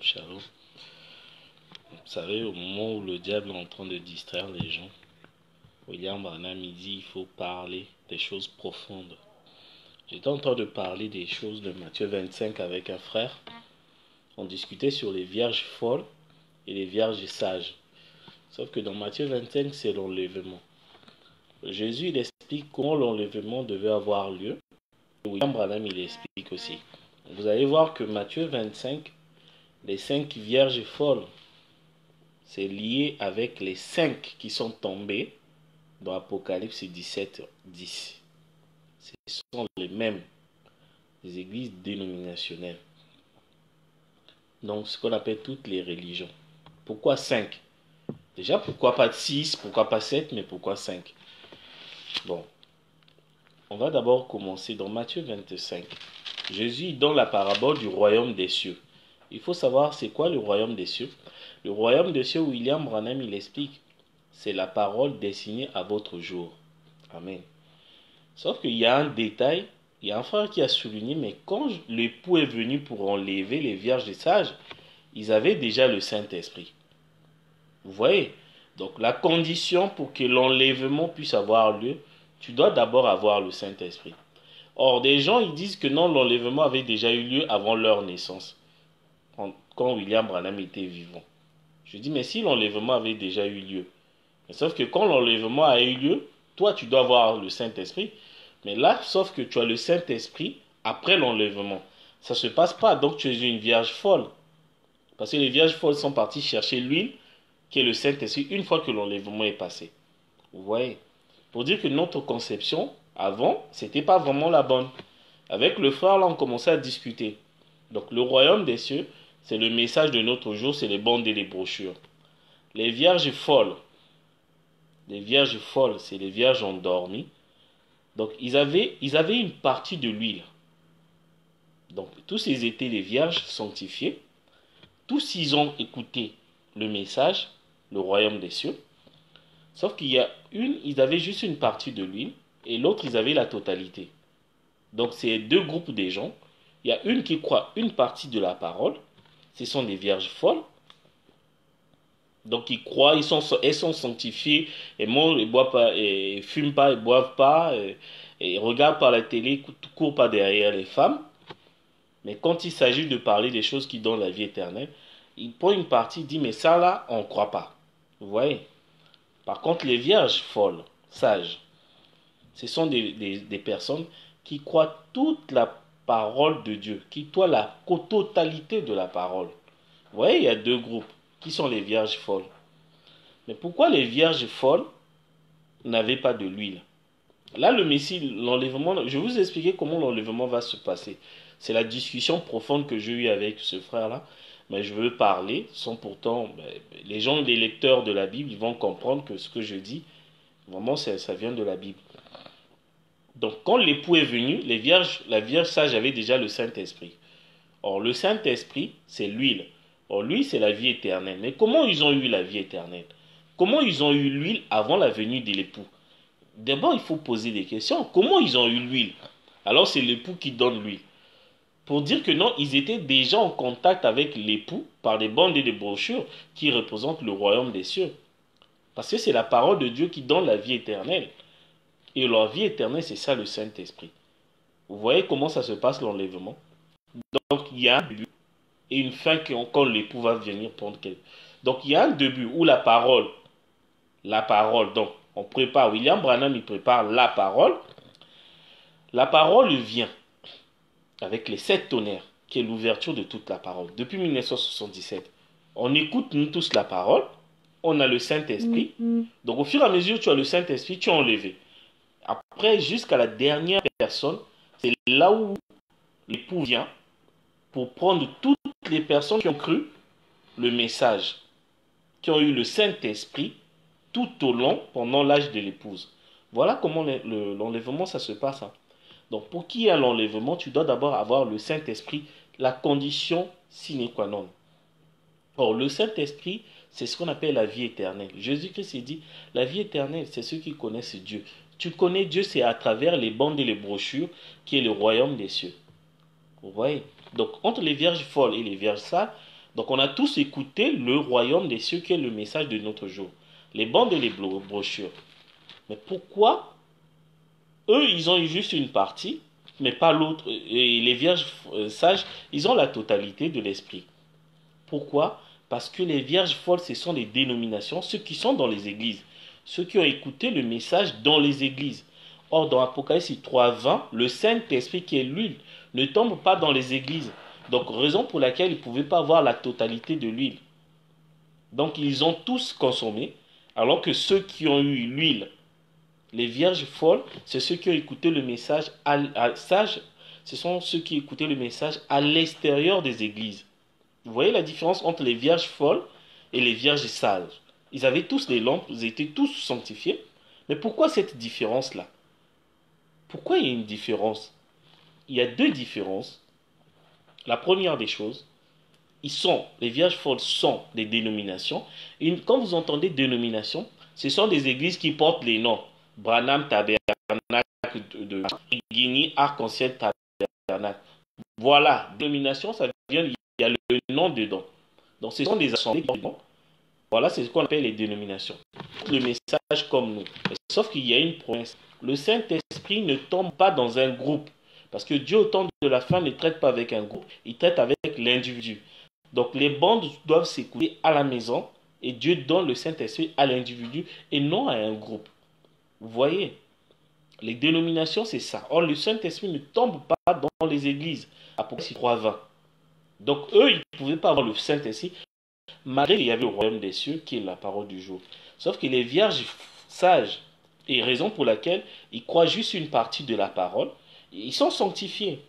Shalom. Vous savez, au moment où le diable est en train de distraire les gens, William Branham dit il faut parler des choses profondes. J'étais en train de parler des choses de Matthieu 25 avec un frère. On discutait sur les vierges folles et les vierges sages. Sauf que dans Matthieu 25, c'est l'enlèvement. Jésus il explique comment l'enlèvement devait avoir lieu. William Branham il explique aussi. Vous allez voir que Matthieu 25, les 5 vierges folles, c'est lié avec les 5 qui sont tombés dans Apocalypse 17, 10. Ce sont les mêmes, les églises dénominationnelles. Donc, ce qu'on appelle toutes les religions. Pourquoi 5? Déjà, pourquoi pas 6, pourquoi pas 7, mais pourquoi 5? Bon, on va d'abord commencer dans Matthieu 25. Jésus donne la parabole du royaume des cieux. Il faut savoir c'est quoi le royaume des cieux. Le royaume des cieux, William Branham, il explique, c'est la parole destinée à votre jour. Amen. Sauf qu'il y a un détail, il y a un frère qui a souligné, mais quand l'époux est venu pour enlever les vierges et sages, ils avaient déjà le Saint-Esprit. Vous voyez? Donc la condition pour que l'enlèvement puisse avoir lieu, tu dois d'abord avoir le Saint-Esprit. Or, des gens, ils disent que non, l'enlèvement avait déjà eu lieu avant leur naissance, quand William Branham était vivant. Je dis, mais si l'enlèvement avait déjà eu lieu, sauf que quand l'enlèvement a eu lieu, toi, tu dois avoir le Saint-Esprit. Mais là, sauf que tu as le Saint-Esprit après l'enlèvement. Ça ne se passe pas, donc tu es une vierge folle. Parce que les vierges folles sont parties chercher l'huile, qui est le Saint-Esprit, une fois que l'enlèvement est passé. Vous voyez? Pour dire que notre conception, avant, c'était pas vraiment la bonne. Avec le frère, là, on commençait à discuter. Donc, le royaume des cieux, c'est le message de notre jour, c'est les bandes et les brochures. Les vierges folles, c'est les vierges endormies. Donc, ils avaient une partie de l'huile. Donc, tous ils étaient les vierges sanctifiées. Tous ils ont écouté le message, le royaume des cieux. Sauf qu'il y a ils avaient juste une partie de l'huile et l'autre, ils avaient la totalité. Donc, c'est deux groupes de gens. Il y a une qui croit une partie de la parole. Ce sont des vierges folles. Donc, ils croient, elles sont sanctifiées, elles mangent, elles boivent pas, et fument pas, elles boivent pas, et regardent par la télé, courent pas derrière les femmes. Mais quand il s'agit de parler des choses qui donnent la vie éternelle, il prend une partie, il dit, mais ça là, on ne croit pas. Vous voyez? Par contre, les vierges folles, sages, ce sont des personnes qui croient toute la parole de Dieu, qui croient la totalité de la parole. Vous voyez, il y a deux groupes. Qui sont les vierges folles? Mais pourquoi les vierges folles n'avaient pas de l'huile? Là, le Messie, l'enlèvement, je vais vous expliquer comment l'enlèvement va se passer. C'est la discussion profonde que j'ai eue avec ce frère-là. Mais je veux parler, sans pourtant, les gens, les lecteurs de la Bible, ils vont comprendre que ce que je dis, vraiment, ça vient de la Bible. Donc, quand l'époux est venu, la Vierge sage avait déjà le Saint-Esprit. Or, le Saint-Esprit, c'est l'huile. Or, lui, c'est la vie éternelle. Mais comment ils ont eu la vie éternelle? Comment ils ont eu l'huile avant la venue de l'époux? D'abord, il faut poser des questions. Comment ils ont eu l'huile? Alors, c'est l'époux qui donne l'huile. Pour dire que non, ils étaient déjà en contact avec l'époux par des bandes et des brochures qui représentent le royaume des cieux. Parce que c'est la parole de Dieu qui donne la vie éternelle. Et la vie éternelle, c'est ça le Saint-Esprit. Vous voyez comment ça se passe l'enlèvement? Donc, il y a un début et une fin quand l'époux va venir prendre quelqu'un. Donc, il y a un début où la parole, donc, on prépare, William Branham, il prépare la parole. La parole vient avec les 7 tonnerres, qui est l'ouverture de toute la parole. Depuis 1977, on écoute nous tous la parole, on a le Saint-Esprit. Donc, au fur et à mesure, tu as le Saint-Esprit, tu es enlevé. Après, jusqu'à la dernière personne, c'est là où l'époux vient pour prendre toutes les personnes qui ont cru le message, qui ont eu le Saint-Esprit tout au long, pendant l'âge de l'épouse. Voilà comment l'enlèvement, ça se passe. Donc, pour qu'il y ait l'enlèvement, tu dois d'abord avoir le Saint-Esprit, la condition sine qua non. Or, le Saint-Esprit, c'est ce qu'on appelle la vie éternelle. Jésus-Christ dit, la vie éternelle, c'est ceux qui connaissent Dieu. Tu connais Dieu, c'est à travers les bandes et les brochures qui est le royaume des cieux. Vous voyez? Donc, entre les vierges folles et les vierges sales, donc on a tous écouté le royaume des cieux qui est le message de notre jour. Les bandes et les brochures. Mais pourquoi eux, ils ont eu juste une partie, mais pas l'autre? Et les vierges sages, ils ont la totalité de l'esprit. Pourquoi? Parce que les vierges folles, ce sont des dénominations, ceux qui sont dans les églises, ceux qui ont écouté le message dans les églises. Or, dans Apocalypse 3:20, le Saint-Esprit qui est l'huile ne tombe pas dans les églises. Donc, raison pour laquelle ils ne pouvaient pas avoir la totalité de l'huile. Donc, ils ont tous consommé, alors que ceux qui ont eu l'huile, les vierges folles, c'est ceux qui ont écouté le message sage, ce sont ceux qui écoutaient le message à l'extérieur des églises. Vous voyez la différence entre les vierges folles et les vierges sages? Ils avaient tous des lampes, ils étaient tous sanctifiés. Mais pourquoi cette différence-là? Pourquoi il y a une différence? Il y a deux différences. La première des choses, les vierges folles sont des dénominations. Et quand vous entendez dénomination, ce sont des églises qui portent les noms. Branham Tabernacle de Guigny, Arc-en-Ciel Tabernacle. Voilà, dénomination, ça vient, il y a le nom dedans. Donc ce sont des assemblées. Voilà, c'est ce qu'on appelle les dénominations. Le message comme nous. Sauf qu'il y a une promesse. Le Saint-Esprit ne tombe pas dans un groupe. Parce que Dieu, au temps de la fin, ne traite pas avec un groupe, il traite avec l'individu. Donc les bandes doivent s'écouter à la maison et Dieu donne le Saint-Esprit à l'individu et non à un groupe. Vous voyez, les dénominations, c'est ça. Or, le Saint-Esprit ne tombe pas dans les églises. Apocalypse 3:20. Donc eux, ils ne pouvaient pas avoir le Saint-Esprit, malgré qu'il y avait le royaume des cieux qui est la parole du jour. Sauf que les vierges sages, et raison pour laquelle ils croient juste une partie de la parole, ils sont sanctifiés.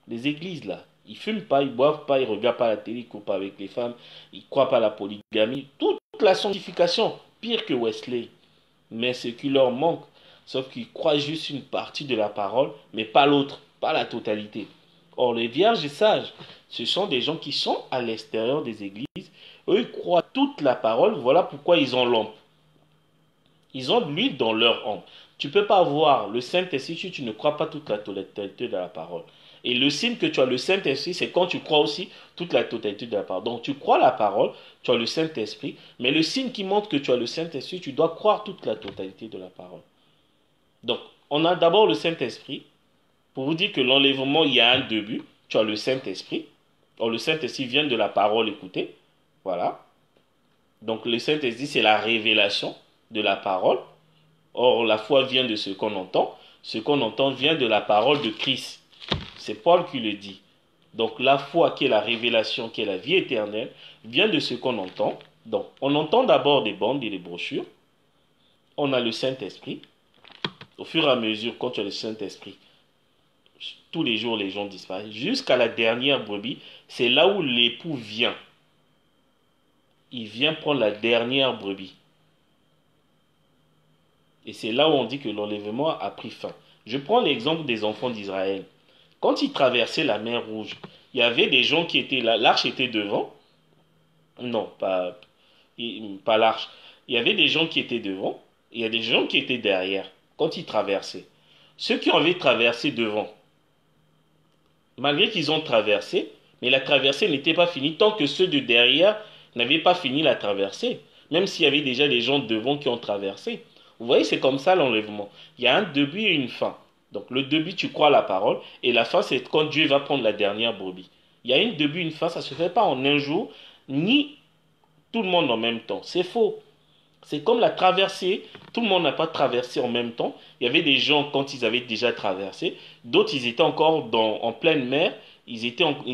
Les églises là, ils fument pas, ils boivent pas, ils regardent pas la télé, ils courent pas avec les femmes, ils croient pas à la polygamie, toute la sanctification, pire que Wesley. Mais ce qui leur manque, sauf qu'ils croient juste une partie de la parole, mais pas l'autre, pas la totalité. Or, les vierges sages, ce sont des gens qui sont à l'extérieur des églises. Eux, ils croient toute la parole. Voilà pourquoi ils ont l'ombre. Ils ont de l'huile dans leur ombre. Tu ne peux pas avoir le Saint-Esprit si tu ne crois pas toute la totalité de la parole. Et le signe que tu as le Saint-Esprit, c'est quand tu crois aussi toute la totalité de la parole. Donc tu crois la parole, tu as le Saint-Esprit, mais le signe qui montre que tu as le Saint-Esprit, tu dois croire toute la totalité de la parole. Donc on a d'abord le Saint-Esprit. Pour vous dire que l'enlèvement, il y a un début. Tu as le Saint-Esprit. Or, le Saint-Esprit vient de la parole écoutée. Voilà. Donc, le Saint-Esprit, c'est la révélation de la parole. Or, la foi vient de ce qu'on entend. Ce qu'on entend vient de la parole de Christ. C'est Paul qui le dit. Donc, la foi qui est la révélation, qui est la vie éternelle, vient de ce qu'on entend. Donc, on entend d'abord des bandes et des brochures. On a le Saint-Esprit. Au fur et à mesure, quand tu as le Saint-Esprit, tous les jours, les gens disparaissent. Jusqu'à la dernière brebis, c'est là où l'époux vient. Il vient prendre la dernière brebis. Et c'est là où on dit que l'enlèvement a pris fin. Je prends l'exemple des enfants d'Israël. Quand ils traversaient la mer Rouge, il y avait des gens qui étaient là. L'arche était devant. Non, pas l'arche. Il y avait des gens qui étaient devant. Et il y a des gens qui étaient derrière quand ils traversaient. Ceux qui avaient traversé devant, malgré qu'ils ont traversé, mais la traversée n'était pas finie tant que ceux de derrière n'avaient pas fini la traversée. Même s'il y avait déjà des gens devant qui ont traversé. Vous voyez, c'est comme ça l'enlèvement. Il y a un début et une fin. Donc le début, tu crois la parole, et la fin, c'est quand Dieu va prendre la dernière brebis. Il y a un début, une fin, ça ne se fait pas en un jour, ni tout le monde en même temps. C'est faux. C'est comme la traversée, tout le monde n'a pas traversé en même temps. Il y avait des gens quand ils avaient déjà traversé, d'autres ils étaient encore en pleine mer, ils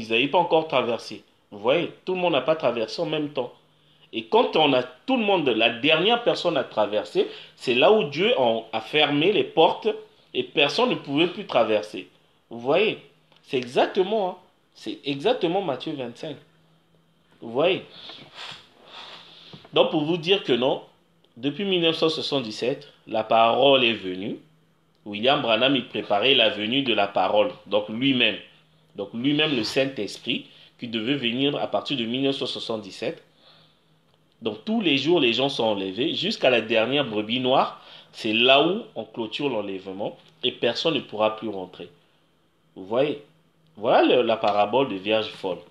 n'avaient pas encore traversé. Vous voyez, tout le monde n'a pas traversé en même temps. Et quand on a tout le monde, la dernière personne a traversé, c'est là où Dieu a fermé les portes et personne ne pouvait plus traverser. Vous voyez, c'est exactement Matthieu 25. Vous voyez. Donc pour vous dire que non, depuis 1977, la parole est venue. William Branham, il préparait la venue de la parole, donc lui-même. Donc lui-même, le Saint-Esprit, qui devait venir à partir de 1977. Donc tous les jours, les gens sont enlevés, jusqu'à la dernière brebis noire. C'est là où on clôture l'enlèvement et personne ne pourra plus rentrer. Vous voyez? Voilà la parabole des vierges folles.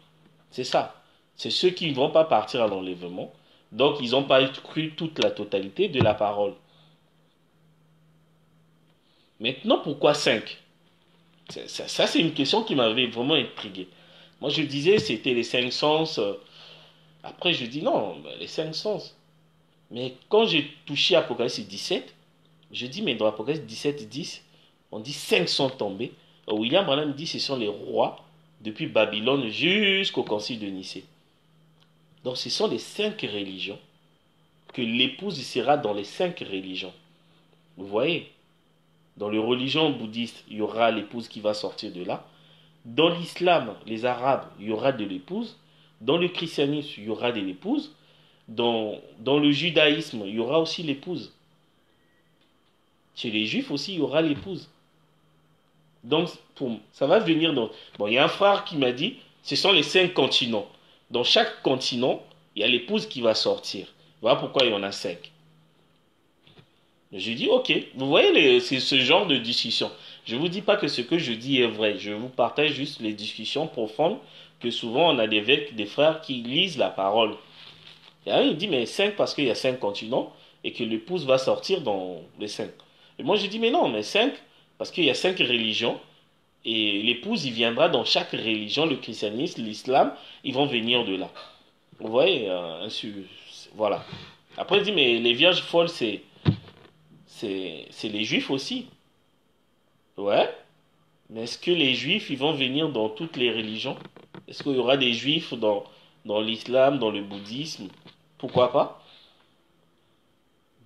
C'est ça. C'est ceux qui ne vont pas partir à l'enlèvement. Donc, ils n'ont pas cru toute la totalité de la parole. Maintenant, pourquoi 5? Ça c'est une question qui m'avait vraiment intrigué. Moi, je disais c'était les 5 sens. Après, je dis non, les 5 sens. Mais quand j'ai touché Apocalypse 17, je dis, mais dans Apocalypse 17, 10, on dit 5 sont tombés. William Branham dit ce sont les rois depuis Babylone jusqu'au concile de Nicée. Donc ce sont les 5 religions que l'épouse sera dans les 5 religions. Vous voyez? Dans les religions bouddhistes, il y aura l'épouse qui va sortir de là. Dans l'islam, les arabes, il y aura de l'épouse. Dans le christianisme, il y aura de l'épouse. Dans le judaïsme, il y aura aussi l'épouse. Chez les juifs aussi, il y aura l'épouse. Donc, ça va venir dans... Bon, il y a un frère qui m'a dit, ce sont les 5 continents. Dans chaque continent, il y a l'épouse qui va sortir. Voilà pourquoi il y en a 5. Je dis, ok, vous voyez, c'est ce genre de discussion. Je ne vous dis pas que ce que je dis est vrai. Je vous partage juste les discussions profondes que souvent on a des frères qui lisent la parole. Et là, il dit, mais 5 parce qu'il y a 5 continents et que l'épouse va sortir dans les 5. Et moi, je dis, mais non, mais 5 parce qu'il y a 5 religions et l'épouse, il viendra dans chaque religion, le christianisme, l'islam, ils vont venir de là. Vous voyez, voilà. Après, il dit, mais les vierges folles, c'est les juifs aussi. Ouais. Mais est-ce que les juifs, ils vont venir dans toutes les religions? Est-ce qu'il y aura des juifs dans l'islam, dans le bouddhisme? Pourquoi pas?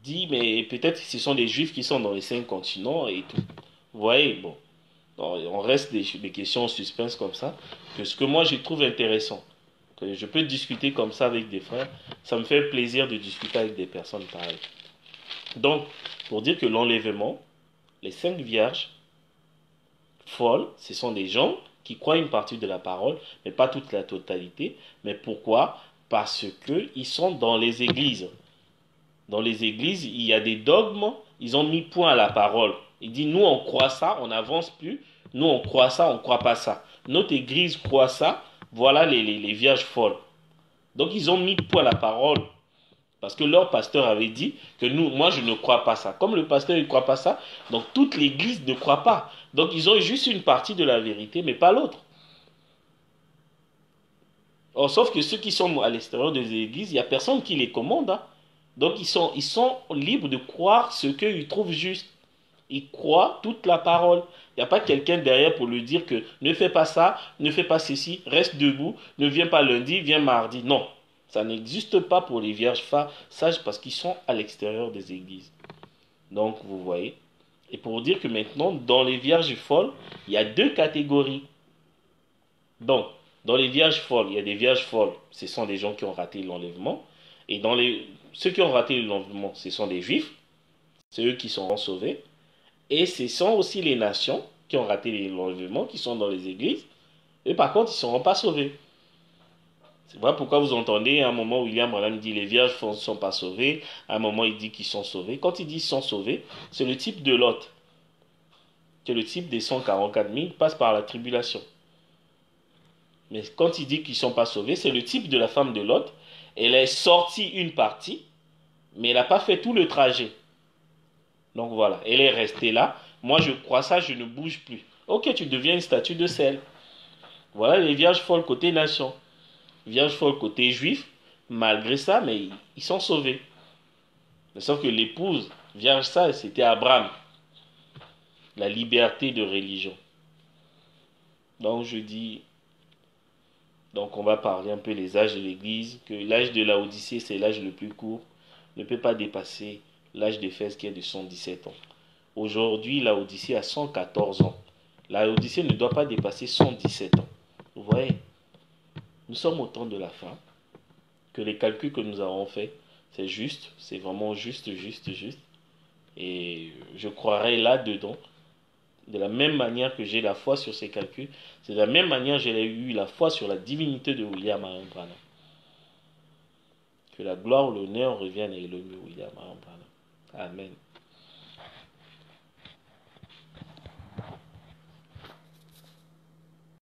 Dit, mais peut-être que ce sont des juifs qui sont dans les 5 continents et tout. Vous voyez, bon. On reste des questions en suspense comme ça. Que ce que moi, je trouve intéressant. Que je peux discuter comme ça avec des frères. Ça me fait plaisir de discuter avec des personnes pareilles. Donc, pour dire que l'enlèvement, les 5 vierges folles, ce sont des gens qui croient une partie de la parole, mais pas toute la totalité. Mais pourquoi? Parce qu'ils sont dans les églises. Dans les églises, il y a des dogmes, ils ont mis point à la parole. Il dit, nous on croit ça, on n'avance plus. Nous on croit ça, on ne croit pas ça. Notre église croit ça, voilà les vierges folles. Donc ils ont mis point à la parole. Parce que leur pasteur avait dit que moi je ne crois pas ça. Comme le pasteur ne croit pas ça, donc toute l'église ne croit pas. Donc ils ont juste une partie de la vérité, mais pas l'autre. Or, sauf que ceux qui sont à l'extérieur des églises, il n'y a personne qui les commande. Hein. Donc ils sont libres de croire ce qu'ils trouvent juste. Ils croient toute la parole. Il n'y a pas quelqu'un derrière pour lui dire que ne fais pas ça, ne fais pas ceci, reste debout, ne viens pas lundi, viens mardi. Non, ça n'existe pas pour les vierges sages parce qu'ils sont à l'extérieur des églises. Donc vous voyez. Et pour dire que maintenant, dans les vierges folles, il y a 2 catégories. Donc, dans les vierges folles, il y a des vierges folles, ce sont des gens qui ont raté l'enlèvement. Et ceux qui ont raté l'enlèvement, ce sont des juifs, c'est eux qui seront sauvés. Et ce sont aussi les nations qui ont raté l'enlèvement, qui sont dans les églises. Et par contre, ils ne seront pas sauvés. C'est vrai pourquoi vous entendez à un moment William Branham dit les vierges ne sont pas sauvées. À un moment, il dit qu'ils sont sauvés. Quand il dit qu'ils sont sauvés, c'est le type de Lot. Que le type des 144 000 passe par la tribulation. Mais quand il dit qu'ils ne sont pas sauvés, c'est le type de la femme de Lot. Elle est sortie une partie, mais elle n'a pas fait tout le trajet. Donc voilà, elle est restée là. Moi, je crois ça, je ne bouge plus. Ok, tu deviens une statue de sel. Voilà les vierges folles côté nation. Vierges folles côté juif. Malgré ça, mais ils sont sauvés. Mais sauf que l'épouse, vierge sage, c'était Abraham. La liberté de religion. Donc je dis, donc on va parler un peu des âges de l'Église, que l'âge de Laodicée, c'est l'âge le plus court, ne peut pas dépasser l'âge d'Éphèse qui est de 117 ans. Aujourd'hui, Laodicée a 114 ans. Laodicée ne doit pas dépasser 117 ans. Vous voyez, nous sommes au temps de la fin, que les calculs que nous avons faits, c'est juste, c'est vraiment juste. Et je croirais là-dedans, de la même manière que j'ai la foi sur ces calculs, c'est de la même manière que j'ai eu la foi sur la divinité de William Marion Branham. Que la gloire, l'honneur reviennent à Elohim William Marion Branham. Amen.